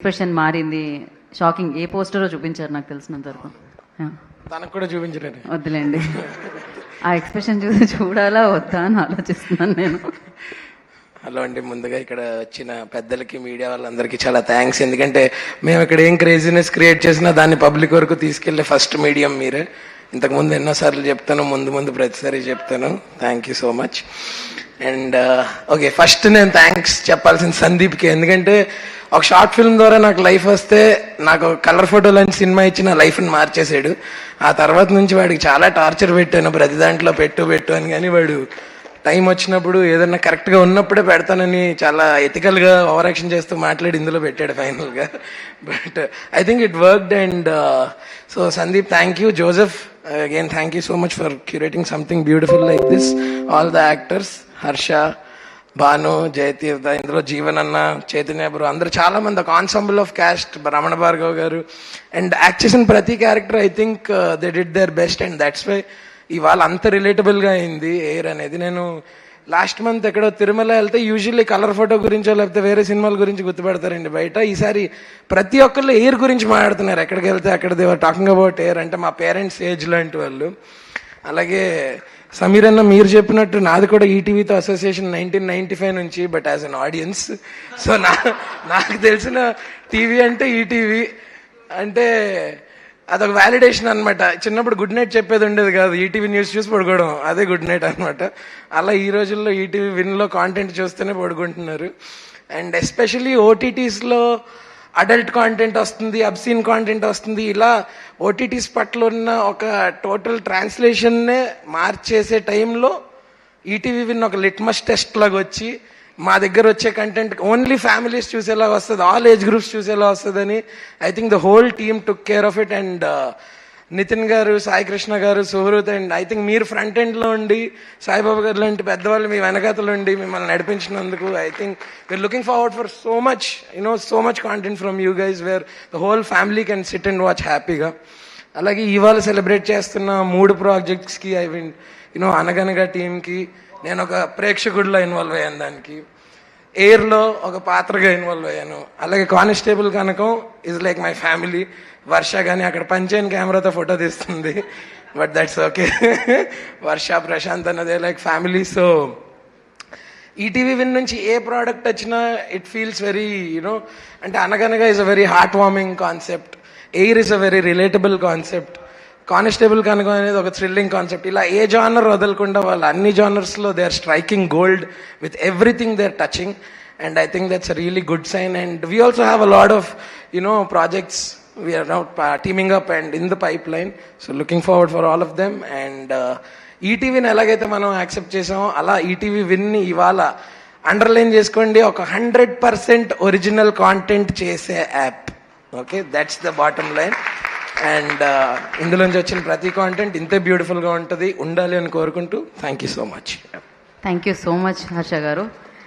Expression మారింది, shocking. ఏ పోస్టరో చూపించారు నాకు తెలిసినంత వరకు. తనకు కూడా చూపించలేదు. వద్దులేండి, ఆ ఎక్స్ప్రెషన్ చూసి చూడాలా వద్దా అని ఆలోచిస్తున్నాను నేను. హలో అండి, ముందుగా ఇక్కడ వచ్చిన పెద్దలకి, మీడియా వాళ్ళందరికీ చాలా థ్యాంక్స్. ఎందుకంటే మేము ఇక్కడ ఏం క్రేజీనెస్ క్రియేట్ చేసినా దాన్ని పబ్లిక్ వరకు తీసుకెళ్లే ఫస్ట్ మీడియం మీరే. ఇంతకుముందు ఎన్నోసార్లు చెప్తాను, ముందు ప్రతిసారి చెప్తాను. Thank you so much. And okay, first నేను థ్యాంక్స్ చెప్పాల్సిన సందీప్కి. ఎందుకంటే ఒక షార్ట్ ఫిల్మ్ ద్వారా నాకు లైఫ్ వస్తే, నాకు కలర్ ఫోటోలు అని సినిమా ఇచ్చి నా లైఫ్ని మార్చేసాడు. ఆ తర్వాత నుంచి వాడికి చాలా టార్చర్ పెట్టాను, ప్రతి దాంట్లో పెట్టు అని. కానీ వాడు టైం వచ్చినప్పుడు ఏదన్నా కరెక్ట్గా ఉన్నప్పుడే పెడతానని చాలా ఎథికల్గా ఓవర్ యాక్షన్ చేస్తూ మాట్లాడి ఇందులో పెట్టాడు ఫైనల్గా. But I think it worked. And so Sandeep, thank you. Joseph, again thank you so much for curating something beautiful like this. All the actors, Harsha, Bhanu, Jayatheertha, ఇందులో జీవన్ అన్న, చైతన్య బ్రో, అందరూ చాలా మంది, ఒక ensemble of cast, Ramana Bhargav గారు. అండ్ యాక్ట్ చేసిన ప్రతి character I think they did their best. And that's why ఇవాళ అంత రిలేటబుల్గా అయింది ఎయిర్ అనేది. నేను లాస్ట్ మంత్ ఎక్కడో తిరుమల వెళ్తే యూజువల్లీ కలర్ ఫోటో గురించో లేకపోతే వేరే సినిమాల గురించి గుర్తుపెడతారండి బయట. ఈసారి ప్రతి ఒక్కళ్ళు ఎయిర్ గురించి మాట్లాడుతున్నారు. ఎక్కడికి వెళ్తే అక్కడ దేవర్ టాకింగ్ అబౌట్ ఎయిర్. అంటే మా పేరెంట్స్ ఏజ్ లాంటి వాళ్ళు. అలాగే సమీర్ అన్న, మీరు చెప్పినట్టు నాది కూడా ఈటీవీతో అసోసియేషన్ 1995 నుంచి, but as an audience. So నాకు తెలిసిన టీవీ అంటే ఈటీవీ. అంటే అదొక వ్యాలిడేషన్ అనమాట. చిన్నప్పుడు గుడ్ నైట్ చెప్పేది ఉండేది కాదు, ఈటీవీ న్యూస్ చూసి పడుకోవడం, అదే గుడ్ నైట్ అనమాట. అలా ఈ రోజుల్లో ఈటీవీ విన్లో కాంటెంట్ చూస్తేనే పడుకుంటున్నారు. అండ్ ఎస్పెషలీ ఓటీటీస్లో అడల్ట్ కాంటెంట్ వస్తుంది, అబ్సీన్ కాంటెంట్ వస్తుంది. ఇలా ఓటీటీస్ పట్ల ఉన్న ఒక టోటల్ ట్రాన్స్లేషన్నే మార్చేసే టైంలో ఈటీవీ విన్ ఒక లిట్మస్ టెస్ట్ లాగా వచ్చి మా దగ్గర వచ్చే కంటెంట్ ఓన్లీ ఫ్యామిలీస్ చూసేలా వస్తుంది, ఆల్ ఏజ్ గ్రూప్స్ చూసేలా వస్తుందని I think the whole team took care of it. And Nitin garu, Sai Krishna garu, Suhrit, and I think మీరు ఫ్రంట్ ఎండ్లో ఉండి, సాయిబాబా గారు లాంటి పెద్దవాళ్ళు మీ వెనకాతలు ఉండి మిమ్మల్ని నడిపించినందుకు I think we're looking forward for so much content from you guys, where the whole family can sit and watch హ్యాపీగా. అలాగే ఇవాళ సెలబ్రేట్ చేస్తున్న 3 ప్రాజెక్ట్స్కి ఐ మీన్ అనగనగా టీమ్కి నేను ఒక ప్రేక్షకుడిలో ఇన్వాల్వ్ అయ్యాను. దానికి ఎయిర్లో ఒక పాత్రగా ఇన్వాల్వ్ అయ్యాను. అలాగే constable Kanakam is like my family. Varsha కానీ అక్కడ పంచైన కెమెరాతో ఫోటో తీస్తుంది, but that's okay. Varsha, Prashanth అన్నదే like family. So ETV win నుంచి ఏ ప్రోడక్ట్ వచ్చినా ఇట్ ఫీల్స్ వెరీ అంటే Anaganaga is a very heartwarming concept, air is a very relatable concept, constable కనుక అనేది ఒక థ్రిల్లింగ్ కాన్సెప్ట్. ఇలా ఏ జానర్ వదలకుండా వాళ్ళు అన్ని జానర్స్లో they are striking gold with everything they are touching. And I think that's a really good sign. And we also have a lot of projects we are now teaming up and in the pipeline, so looking forward for all of them. And ఈటీవీని ఎలాగైతే మనం accept చేసామో అలా ETV విన్ని ఇవాళ underline చేసుకోండి, ఒక 100% original content చేసే app. Okay, that's the bottom line. And ఇందులోంచి వచ్చిన ప్రతి కాంటెంట్ ఇంతే బ్యూటిఫుల్గా ఉంటుంది, ఉండాలి అని కోరుకుంటూ thank you so much. Thank you so much Harsha గారు.